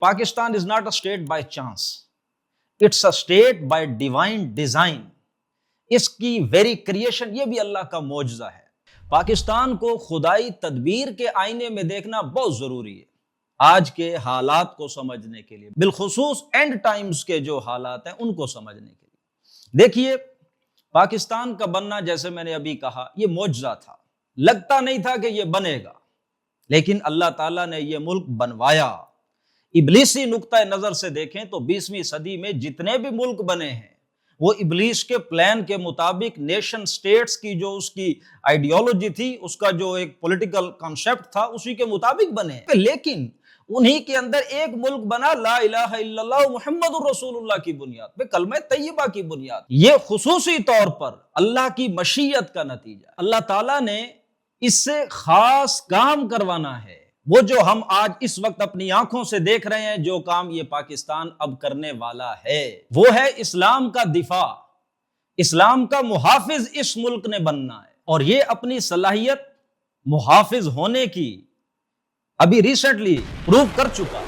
Pakistan is not a state by chance. It's a state by divine design. اس کی very creation یہ بھی اللہ کا معجزہ ہے. پاکستان کو خدائی تدبیر کے آئینے میں دیکھنا بہت ضروری ہے آج کے حالات کو سمجھنے کے لیے، بالخصوص اینڈ ٹائمز کے جو حالات ہیں ان کو سمجھنے کے لیے. دیکھیے، پاکستان کا بننا جیسے میں نے ابھی کہا یہ معجزہ تھا. لگتا نہیں تھا کہ یہ بنے گا، لیکن اللہ تعالیٰ نے یہ ملک بنوایا. ابلیسی نقطہ نظر سے دیکھیں تو 20ویں صدی میں جتنے بھی ملک بنے ہیں وہ ابلیس کے پلان کے مطابق نیشن سٹیٹس کی جو اس کی آئیڈیالوجی تھی، اس کا جو ایک پولیٹیکل کانسیپٹ تھا، اسی کے مطابق بنے ہیں. لیکن انہی کے اندر ایک ملک بنا لا الہ الا اللہ محمد الرسول اللہ کی بنیاد پہ، کلمہ طیبہ کی بنیاد. یہ خصوصی طور پر اللہ کی مشیت کا نتیجہ. اللہ تعالیٰ نے اس سے خاص کام کروانا ہے. وہ جو ہم آج اس وقت اپنی آنکھوں سے دیکھ رہے ہیں، جو کام یہ پاکستان اب کرنے والا ہے، وہ ہے اسلام کا دفاع. اسلام کا محافظ اس ملک نے بننا ہے، اور یہ اپنی صلاحیت محافظ ہونے کی ابھی ریسنٹلی پروو کر چکا.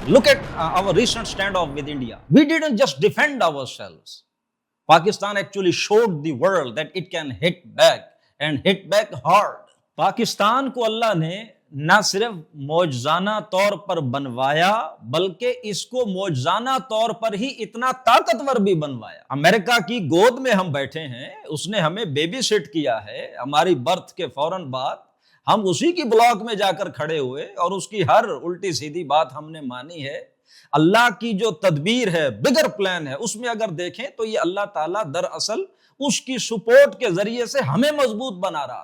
Look at our recent standoff with India. We didn't just defend ourselves. Pakistan actually showed the world that it can hit back and hit back hard. Pakistan کو اللہ نے نہ صرف معجزانہ طور پر بنوایا بلکہ اس کو معجزانہ طور پر ہی اتنا طاقتور بھی بنوایا. امریکہ کی گود میں ہم بیٹھے ہیں، اس نے ہمیں بیبی سٹ کیا ہے. ہماری برتھ کے فوراً بعد ہم اسی کی بلاک میں جا کر کھڑے ہوئے اور اس کی ہر الٹی سیدھی بات ہم نے مانی ہے. اللہ کی جو تدبیر ہے، بگر پلان ہے، اس میں اگر دیکھیں تو یہ اللہ تعالیٰ دراصل اس کی سپورٹ کے ذریعے سے ہمیں مضبوط بنا رہا تھا.